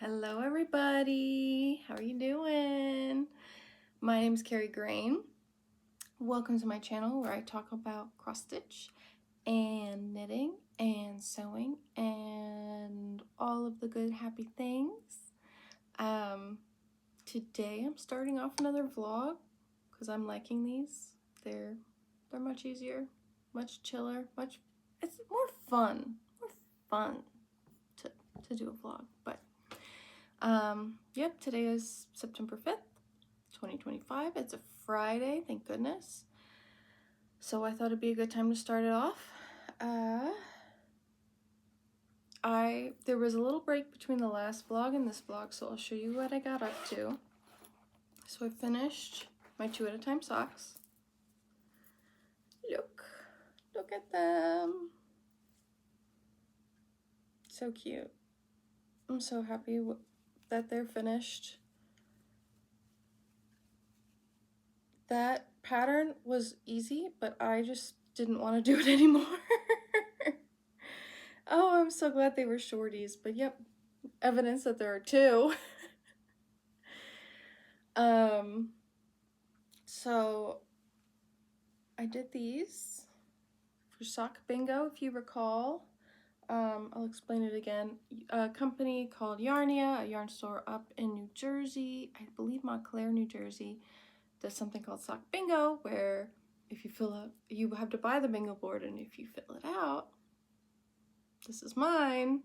Hello everybody, how are you doing? My name is Carrie Grain. Welcome to my channel where I talk about cross stitch and knitting and sewing and all of the good happy things. Today I'm starting off another vlog because I'm liking these. They're much easier, much chiller, it's more fun to do a vlog, but yep, today is September 5th, 2025. It's a Friday, thank goodness. So I thought it'd be a good time to start it off. There was a little break between the last vlog and this vlog, so I'll show you what I got up to. So I finished my 2 at a time socks. Look at them. So cute. I'm so happy that they're finished. That pattern was easy, but I just didn't want to do it anymore. Oh, I'm so glad they were shorties, but yep, evidence that there are 2. So I did these for sock bingo, if you recall. I'll explain it again. A company called Yarnia, a yarn store up in New Jersey, I believe Montclair, New Jersey, does something called sock bingo, where if you fill out, you have to buy the bingo board, and if you fill it out, this is mine.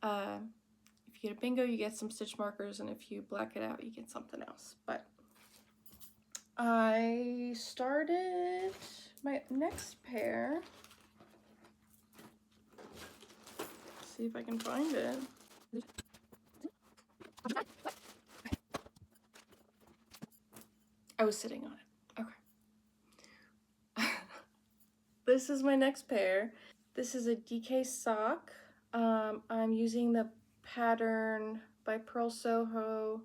If you get a bingo, you get some stitch markers, and if you black it out, you get something else. But I started my next pair. Let's see if I can find it. I was sitting on it. Okay. This is my next pair. This is a DK sock. I'm using the pattern by Purl Soho,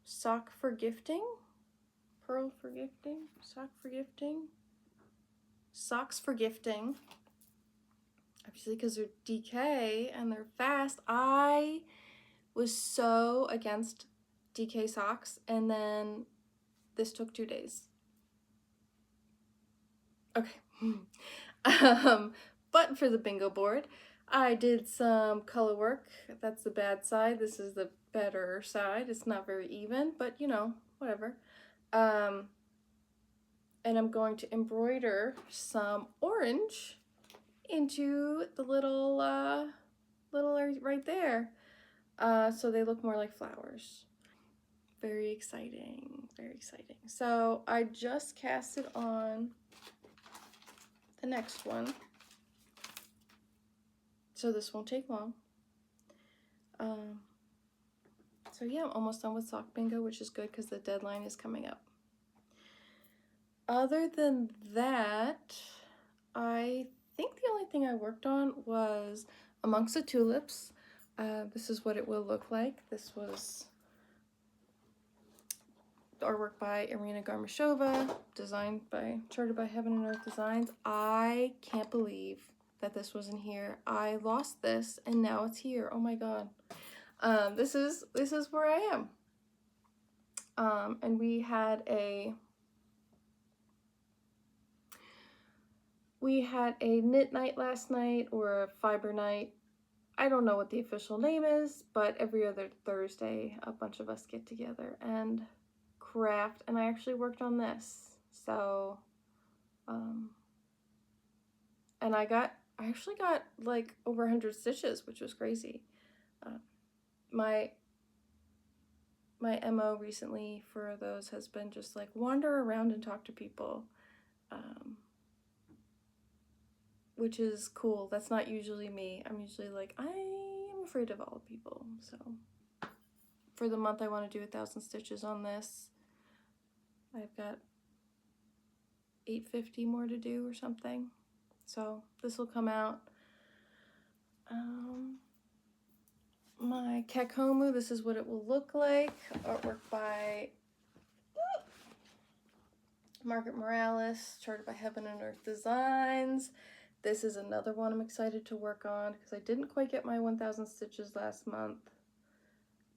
Sock for Gifting. Purl for Gifting? Sock for Gifting? Socks for Gifting. Obviously, because they're DK and they're fast. I was so against DK socks, and then this took 2 days. Okay. But for the bingo board, I did some color work. That's the bad side. This is the better side. It's not very even, but you know, whatever. And I'm going to embroider some orange into the little area right there, so they look more like flowers. Very exciting, very exciting. So I just casted on the next one, so this won't take long. So yeah, I'm almost done with sock bingo, which is good because the deadline is coming up. Other than that, I think the only thing I worked on was Amongst the Tulips. This is what it will look like. This was artwork by Irina Garmashova, charted by Heaven and Earth Designs. I can't believe that this wasn't here. I lost this and now it's here. Oh my god. This is where I am. And we had a knit night last night, or a fiber night. I don't know what the official name is, but every other Thursday a bunch of us get together and craft, and I actually worked on this. So and I actually got like over 100 stitches, which was crazy. My MO recently for those has been just like wander around and talk to people, which is cool. That's not usually me. I'm usually like, I am afraid of all people. So for the month, I want to do 1,000 stitches on this. I've got 850 more to do or something. So this will come out. My Kakomu, this is what it will look like. Artwork by Margret Morales, charted by Heaven and Earth Designs. This is another one I'm excited to work on because I didn't quite get my 1,000 stitches last month.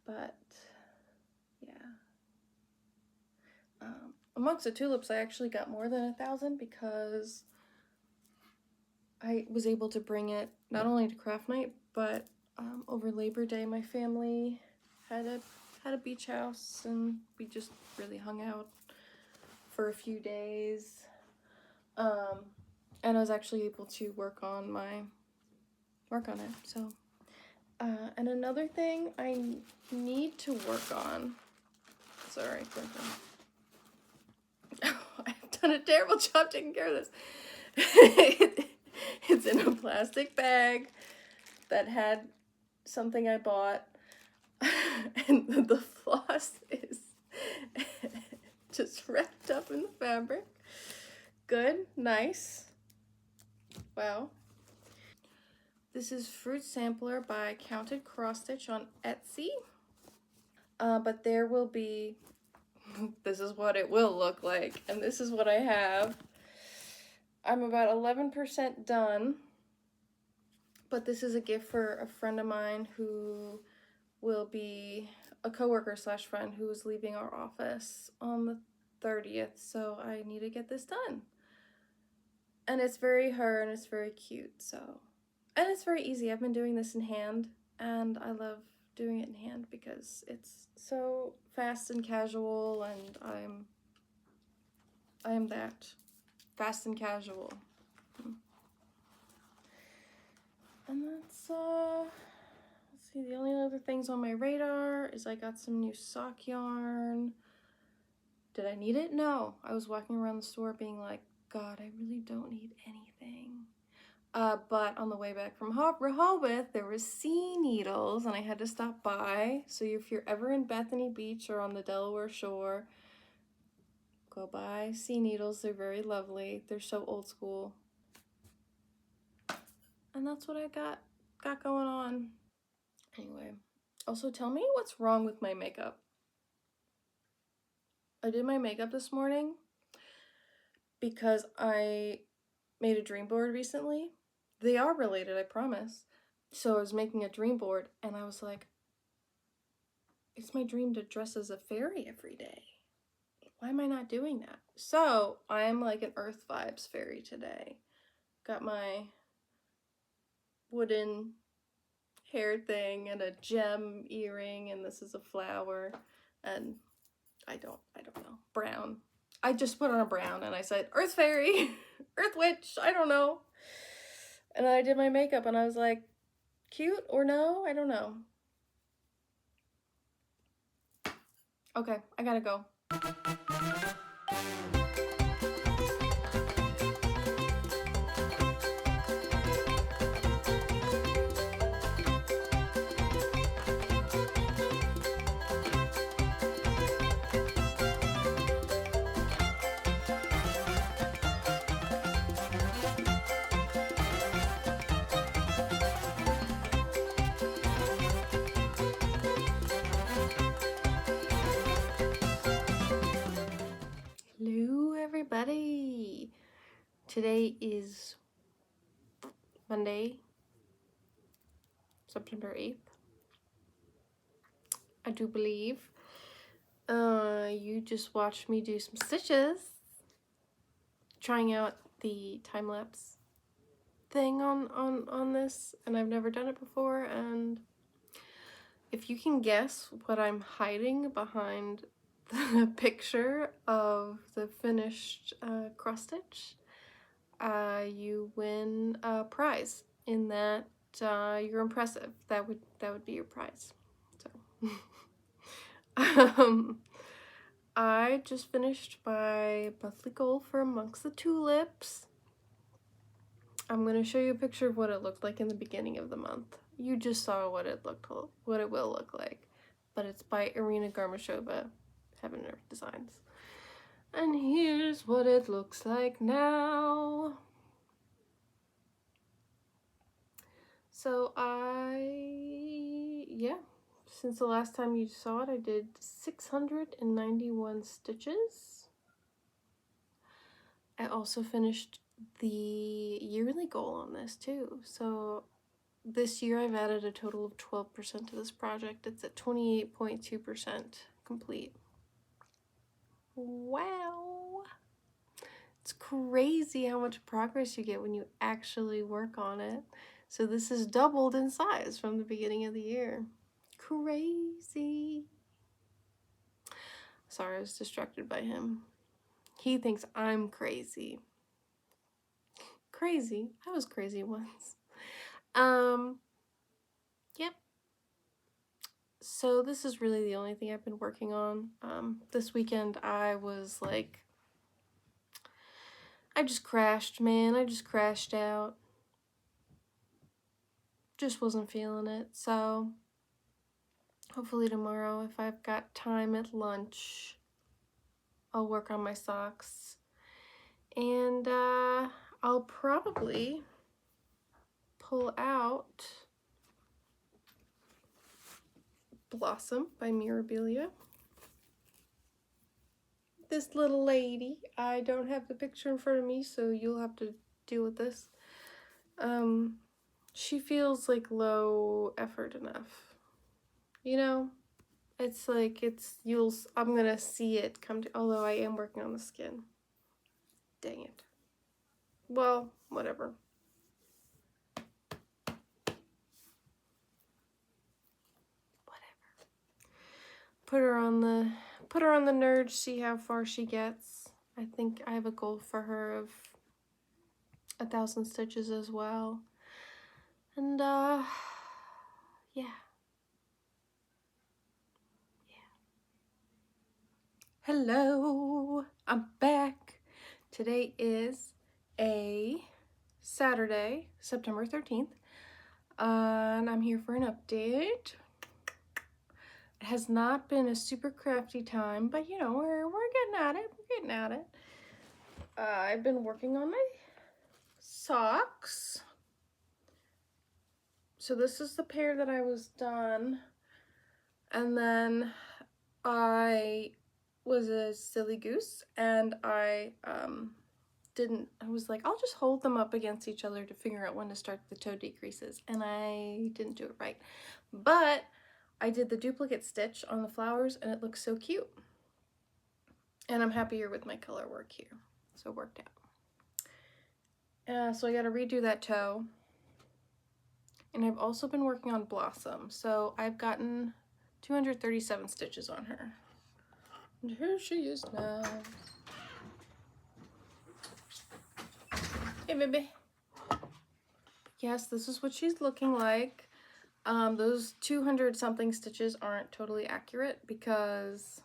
but yeah. Amongst the tulips, I actually got more than 1,000 because I was able to bring it not only to craft night, but over Labor Day, my family had a beach house, and we just really hung out for a few days. And I was actually able to work on it. So, and another thing I need to work on. Sorry, I've done a terrible job taking care of this. It's in a plastic bag that had something I bought, and the floss is just wrapped up in the fabric. Good, nice. Wow. This is Fruit Sampler by Counted Cross Stitch on Etsy. But there will be, this is what it will look like, and this is what I have. I'm about 11% done, but this is a gift for a friend of mine who will be a coworker / friend who is leaving our office on the 30th, so I need to get this done. And it's very her, and it's very cute, so. And it's very easy. I've been doing this in hand, and I love doing it in hand because it's so fast and casual, and I am that. Fast and casual. And that's, let's see, the only other things on my radar is I got some new sock yarn. Did I need it? No. I was walking around the store being like, God, I really don't need anything. But on the way back from Rehoboth, there was sea needles, and I had to stop by. So if you're ever in Bethany Beach or on the Delaware shore, go buy sea needles. They're very lovely. They're so old school. And that's what I got going on. Anyway, also tell me what's wrong with my makeup. I did my makeup this morning because I made a dream board recently. They are related, I promise. So I was making a dream board, and I was like, it's my dream to dress as a fairy every day. Why am I not doing that? So I'm like an Earth Vibes fairy today. Got my wooden hair thing and a gem earring, and this is a flower, and I don't know, brown. I just put on a brown, and I said Earth Fairy, Earth Witch, I don't know. And I did my makeup, and I was like, cute or no? I don't know. Okay, I gotta go. Hello everybody! Today is Monday, September 8th. I do believe. You just watched me do some stitches. Trying out the time-lapse thing on this, and I've never done it before, and if you can guess what I'm hiding behind the picture of the finished cross stitch, you win a prize. In that you're impressive. That would be your prize. So I just finished my monthly goal for Amongst the Tulips. I'm going to show you a picture of what it looked like in the beginning of the month. You just saw what it will look like. But it's by Irina Garmashova, Heaven and Earth Designs. And here's what it looks like now. So since the last time you saw it, I did 691 stitches. I also finished the yearly goal on this too. So this year I've added a total of 12% to this project. It's at 28.2% complete. Wow. It's crazy how much progress you get when you actually work on it. So this is doubled in size from the beginning of the year. Crazy. Sorry, I was distracted by him. He thinks I'm crazy. Crazy. I was crazy once. Yep. So this is really the only thing I've been working on. This weekend I was like, I just crashed, man. I just crashed out. Just wasn't feeling it. So hopefully tomorrow, if I've got time at lunch, I'll work on my socks. And I'll probably pull out Blossom by Miribilia. This little lady, I don't have the picture in front of me, so you'll have to deal with this. She feels like low effort enough. You know, it's like I'm gonna see it come to, although I am working on the skin. Dang it. Well, whatever. Put her on the nerd, see how far she gets. I think I have a goal for her of 1,000 stitches as well. And yeah. Hello, I'm back. Today is a Saturday, September 13th, and I'm here for an update. It has not been a super crafty time, but you know, we're getting at it. We're getting at it. I've been working on my socks. So this is the pair that I was done, and then I was a silly goose, and I was like, I'll just hold them up against each other to figure out when to start the toe decreases, and I didn't do it right. But I did the duplicate stitch on the flowers, and it looks so cute. And I'm happier with my color work here, so it worked out. So I got to redo that toe. And I've also been working on Blossom, so I've gotten 237 stitches on her. And here she is now. Hey, baby. Yes, this is what she's looking like. Those 200 something stitches aren't totally accurate because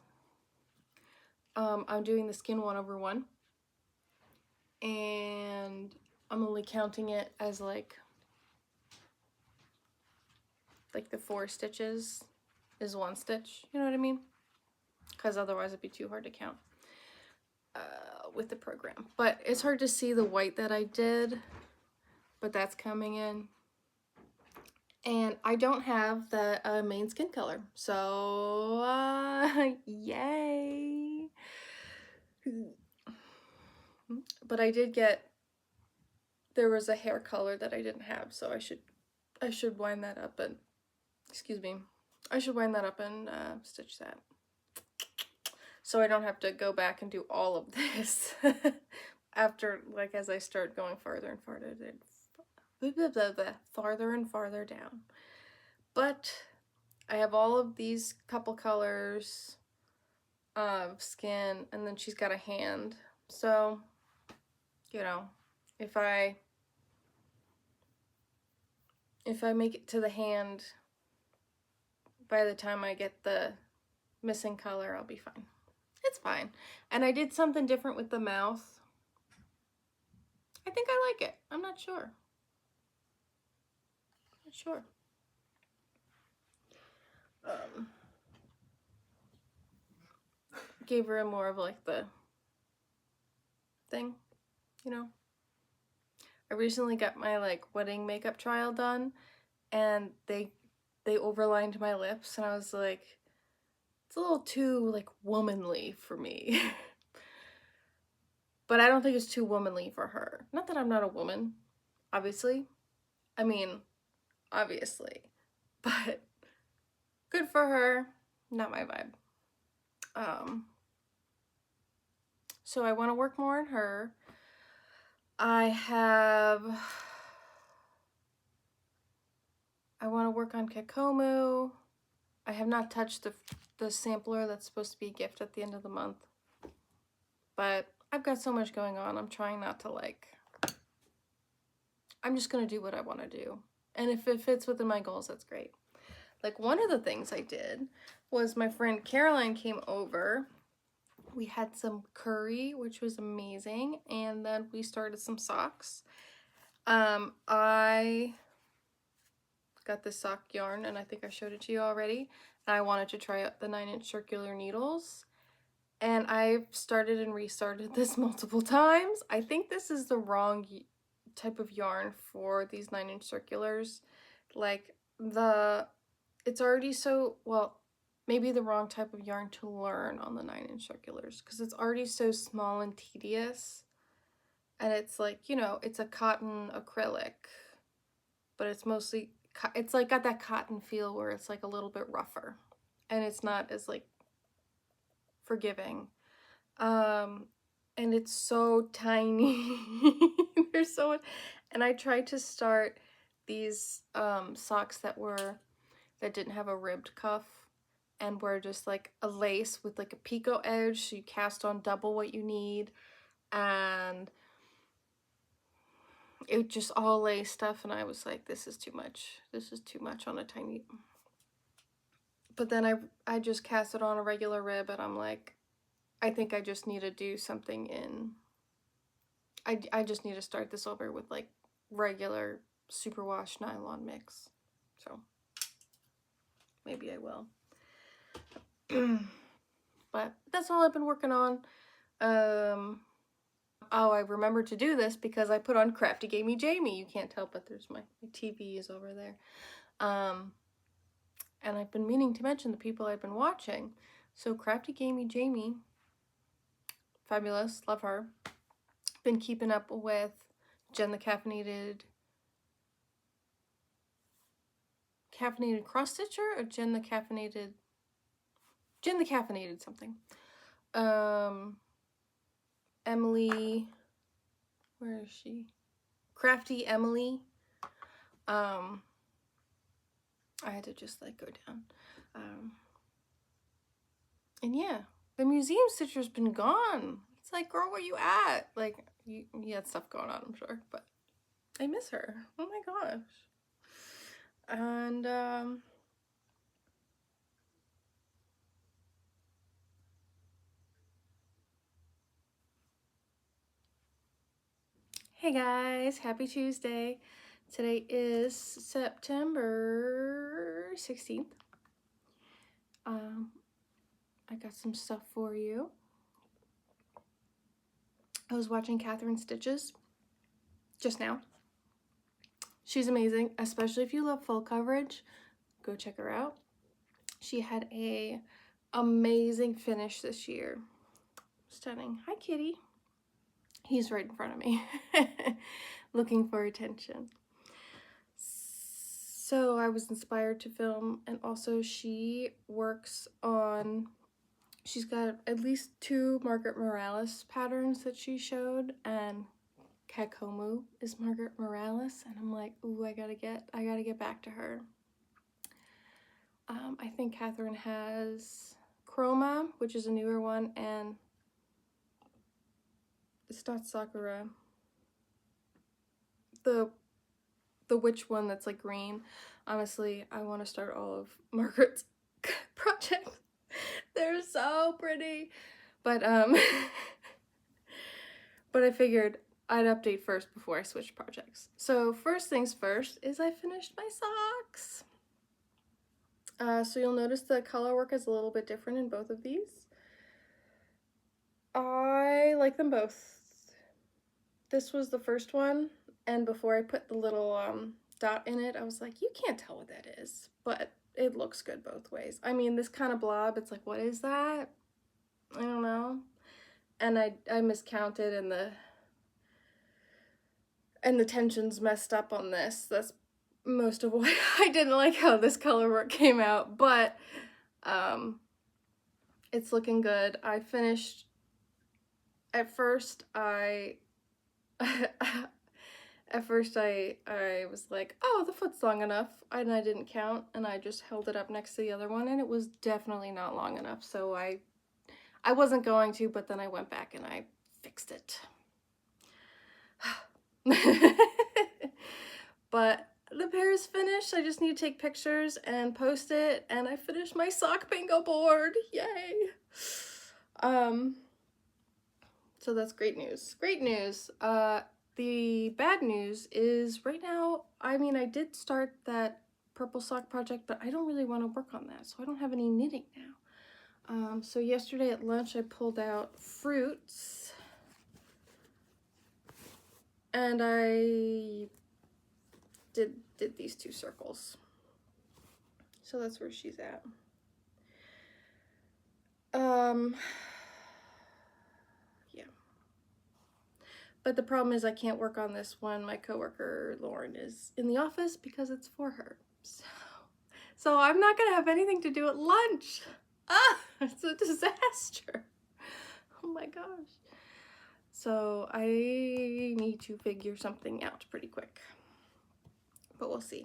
I'm doing the skin 1/1, and I'm only counting it as like the 4 stitches is 1 stitch, you know what I mean? Because otherwise it'd be too hard to count with the program. But it's hard to see the white that I did, but that's coming in. And I don't have the main skin color, so yay! But I did get, there was a hair color that I didn't have, so I should wind that up and, excuse me, I should wind that up and stitch that. So I don't have to go back and do all of this after, like, as I start going farther and farther down. But I have all of these couple colors of skin, and then she's got a hand. So, you know, if I make it to the hand by the time I get the missing color, I'll be fine. It's fine. And I did something different with the mouth. I think I like it. I'm not sure. Not sure. Gave her a more of like the thing, you know. I recently got my like wedding makeup trial done, and they overlined my lips, and I was like, it's a little too like womanly for me. But I don't think it's too womanly for her. Not that I'm not a woman, obviously. I mean, obviously. But good for her, not my vibe. So I want to work more on her. I want to work on Kakomu. I have not touched the sampler that's supposed to be a gift at the end of the month. But I've got so much going on. I'm trying not to I'm just going to do what I want to do. And if it fits within my goals, that's great. Like, one of the things I did was my friend Caroline came over. We had some curry, which was amazing. And then we started some socks. I got this sock yarn, and I think I showed it to you already. And I wanted to try out the 9-inch circular needles. And I've started and restarted this multiple times. I think this is the wrong type of yarn for these 9-inch circulars. Like, it's already so, well, maybe the wrong type of yarn to learn on the 9-inch circulars, because it's already so small and tedious. And it's like, you know, it's a cotton acrylic, but it's mostly, it's like got that cotton feel where it's like a little bit rougher, and it's not as like forgiving. And it's so tiny. There's so much. And I tried to start these socks that didn't have a ribbed cuff and were just like a lace with like a picot edge, so you cast on double what you need, and it just all lace stuff, and I was like, this is too much. This is too much on a tiny. But then I just cast it on a regular rib, and I'm like, I think I just need to do something in, I just need to start this over with like regular superwash nylon mix. So maybe I will. But that's all I've been working on. Oh, I remembered to do this because I put on Crafty Gamey Jamie. You can't tell, but there's my TV is over there. And I've been meaning to mention the people I've been watching. So Crafty Gamey Jamie, fabulous, love her. Been keeping up with Jen the Caffeinated Cross Stitcher, or Jen the Caffeinated something. Emily, where is she? Crafty Emily. I had to just like go down. And yeah, the museum stitcher's been gone. It's like, girl, where you at? Like, you had stuff going on, I'm sure, but I miss her. Oh my gosh. And hey guys, happy Tuesday. Today is September 16th. I got some stuff for you. I was watching Catherine Stitches just now. She's amazing, especially if you love full coverage. Go check her out. She had a amazing finish this year. Stunning. Hi, kitty. He's right in front of me, looking for attention. So I was inspired to film, and also she works on, she's got at least 2 Margret Morales patterns that she showed, and Kakomu is Margret Morales, and I'm like, ooh, I gotta get back to her. I think Catherine has Chroma, which is a newer one, and it's not Sakura. The witch one that's like green. Honestly, I want to start all of Margaret's projects. They're so pretty. But but I figured I'd update first before I switch projects. So first things first is I finished my socks. So you'll notice the color work is a little bit different in both of these. I like them both. This was the first one, and before I put the little dot in it, I was like, you can't tell what that is, but it looks good both ways. I mean, this kind of blob, it's like, what is that? I don't know. And I miscounted, and the tension's messed up on this. That's most of why I didn't like how this color work came out, but it's looking good. I finished, at first I at first I was like, oh, the foot's long enough, and I didn't count, and I just held it up next to the other one, and it was definitely not long enough, so I wasn't going to, but then I went back and I fixed it. But the pair is finished. I just need to take pictures and post it, and I finished my sock bingo board. Yay! So that's great news. Great news. The bad news is right now, I mean, I did start that purple sock project, but I don't really want to work on that, so I don't have any knitting now. So yesterday at lunch I pulled out fruits, and I did these 2 circles. So that's where she's at. Yeah. But the problem is I can't work on this when my coworker Lauren is in the office because it's for her. So I'm not gonna have anything to do at lunch. Ah, it's a disaster. Oh my gosh. So I need to figure something out pretty quick, but we'll see.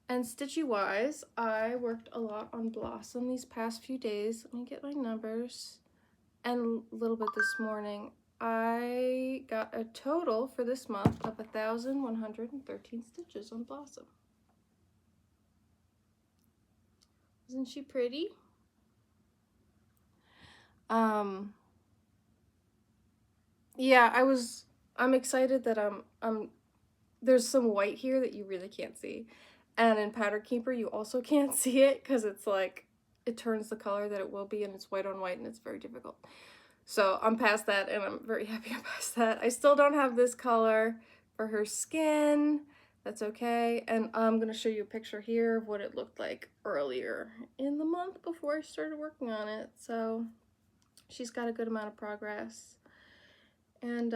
And stitchy wise, I worked a lot on Blossom these past few days. Let me get my numbers. And a little bit this morning. I got a total for this month of 1,113 stitches on Blossom. Isn't she pretty? Yeah, I'm excited that there's some white here that you really can't see. And in Pattern Keeper, you also can't see it because it's like, it turns the color that it will be, and it's white on white, and it's very difficult. So I'm past that, and I'm very happy I'm past that. I still don't have this color for her skin. That's okay. And I'm going to show you a picture here of what it looked like earlier in the month before I started working on it. So she's got a good amount of progress. And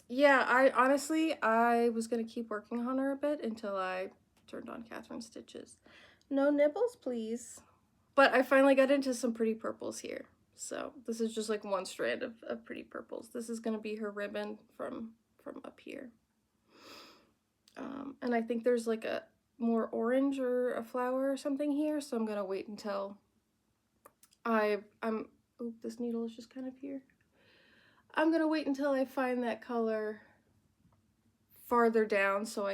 yeah, I was going to keep working on her a bit until I turned on Catherine's stitches. No nibbles, please. But I finally got into some pretty purples here. So this is just like one strand of pretty purples. This is going to be her ribbon from up here. And I think there's like a more orange or a flower or something here. So I'm going to wait until oh, this needle is just kind of here. I'm going to wait until I find that color farther down so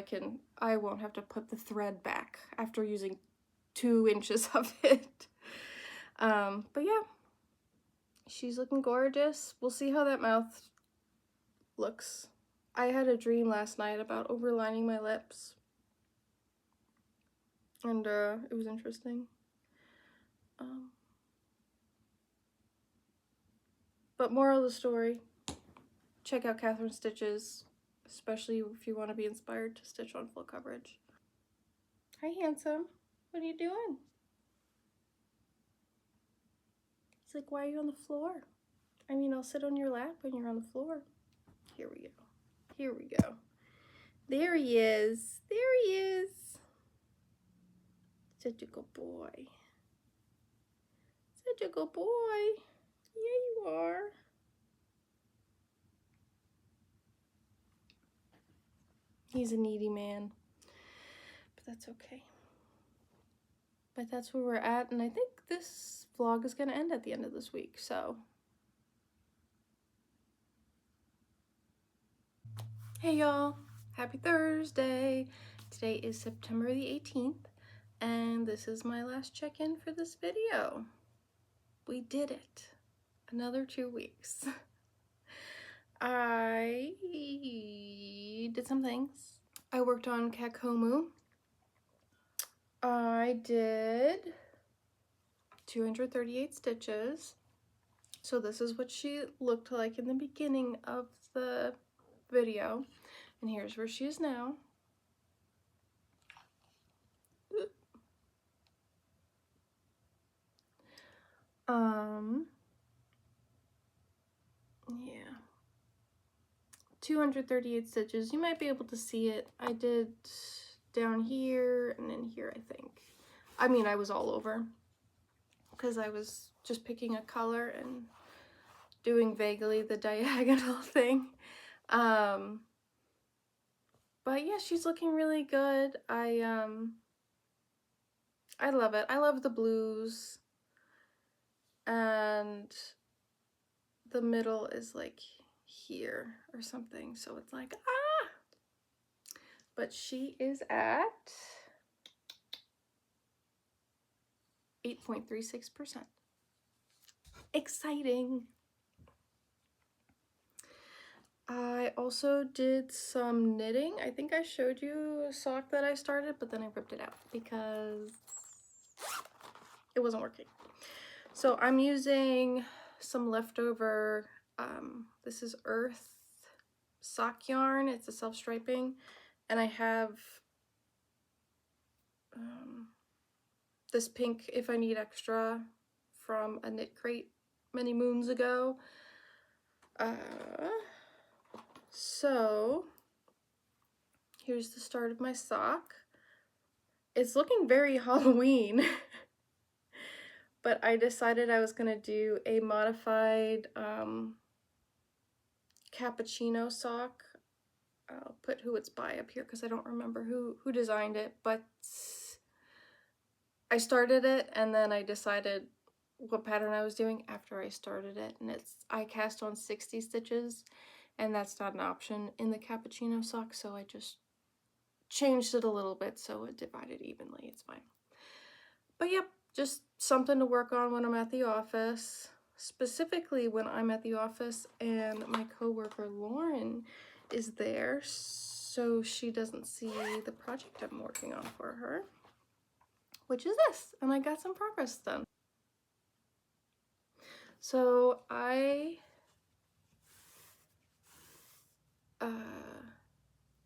I won't have to put the thread back after using 2 inches of it. But yeah, she's looking gorgeous. We'll see how that mouth looks. I had a dream last night about overlining my lips, and it was interesting. But moral of the story, check out Catherine's stitches, especially if you want to be inspired to stitch on full coverage. Hi, handsome. What are you doing? He's like, why are you on the floor? I mean, I'll sit on your lap when you're on the floor. Here we go. Here we go. There he is. There he is. Such a good boy. Such a good boy. Yeah, you are. He's a needy man. But that's okay. But that's where we're at, and I think this vlog is going to end at the end of this week, so. Hey y'all, happy Thursday. Today is September the 18th, and this is my last check-in for this video. We did it. Another 2 weeks. I did some things. I worked on Kakomu. I did 238 stitches. So this is what she looked like in the beginning of the video. And here's where she is now. Yeah. 238 stitches. You might be able to see it. I did down here and then here, I think. I mean, I was all over because I was just picking a color and doing vaguely the diagonal thing. But yeah, she's looking really good. I love it. I love the blues, and the middle is like here or something, so it's like ah. But she is at 8.36%. Exciting. I also did some knitting. I think I showed you a sock that I started, but then I ripped it out because it wasn't working. So I'm using some leftover, this is Earth sock yarn. It's a self-striping, and I have this pink If I Need Extra from a knit crate many moons ago. So here's the start of my sock. It's looking very Halloween. But I decided I was gonna do a modified Cappuccino sock. I'll put who it's by up here because I don't remember who designed it, but I started it and then I decided what pattern I was doing after I started it, and I cast on 60 stitches, and that's not an option in the Cappuccino sock, so I just changed it a little bit so it divided evenly. It's fine. But yep, just something to work on when I'm at the office, specifically when I'm at the office and my coworker Lauren is there, so she doesn't see the project I'm working on for her, which is this, and I got some progress done. So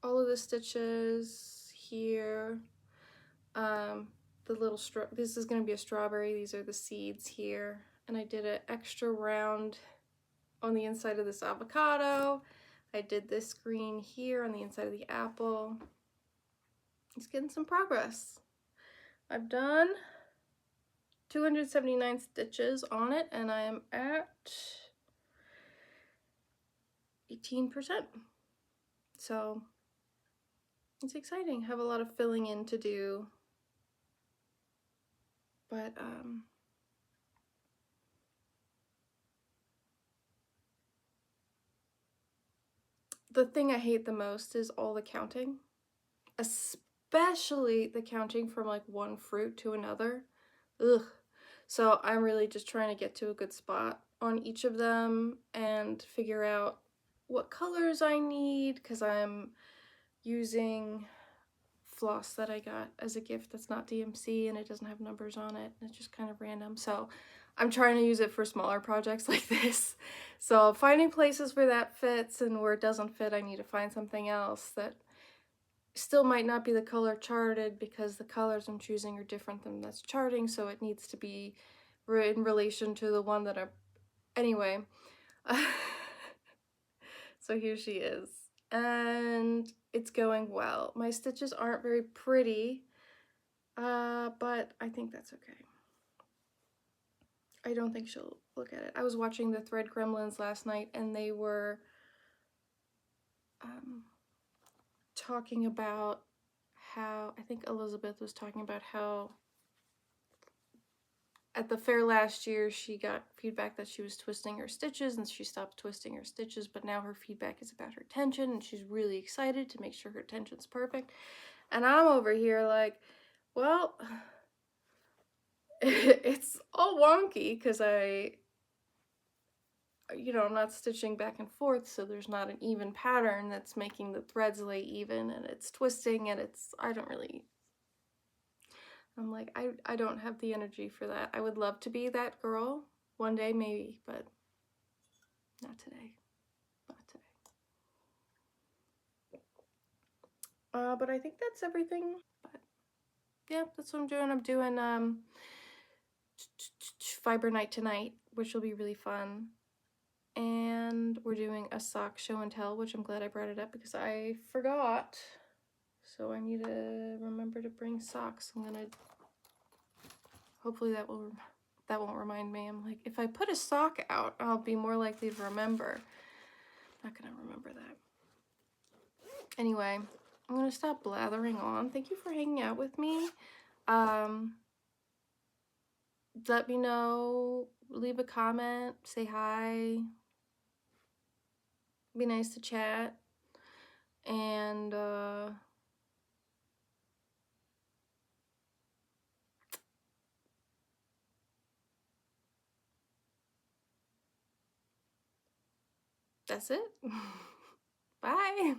all of the stitches here, the little this is going to be a strawberry, these are the seeds here, and I did an extra round on the inside of this avocado. I did this green here on the inside of the apple. It's getting some progress. I've done 279 stitches on it, and I am at 18%. So it's exciting. Have a lot of filling in to do, but the thing I hate the most is all the counting, especially the counting from like one fruit to another. Ugh. So I'm really just trying to get to a good spot on each of them and figure out what colors I need, because I'm using floss that I got as a gift that's not DMC and it doesn't have numbers on it. It's just kind of random. So I'm trying to use it for smaller projects like this. So finding places where that fits, and where it doesn't fit, I need to find something else that still might not be the color charted, because the colors I'm choosing are different than that's charting, so it needs to be in relation to the one that anyway. So here she is, and it's going well. My stitches aren't very pretty, but I think that's okay. I don't think she'll look at it. I was watching the Thread Gremlins last night, and they were talking about how, I think Elizabeth was talking about how at the fair last year she got feedback that she was twisting her stitches, and she stopped twisting her stitches, but now her feedback is about her tension, and she's really excited to make sure her tension's perfect. And I'm over here like, well, it's all wonky because I'm not stitching back and forth, so there's not an even pattern that's making the threads lay even, and it's twisting, and I'm like, I don't have the energy for that. I would love to be that girl one day, maybe, but not today. Not today. But I think that's everything. But yeah, that's what I'm doing. I'm doing fiber night tonight, which will be really fun. and we're doing a sock show and tell, which I'm glad I brought it up because I forgot. So I need to remember to bring socks. I'm gonna, hopefully that won't remind me. I'm like, if I put a sock out, I'll be more likely to remember. Not gonna remember that. Anyway, I'm gonna stop blathering on. Thank you for hanging out with me. Let me know, leave a comment, say hi. Be nice to chat. And that's it. Bye.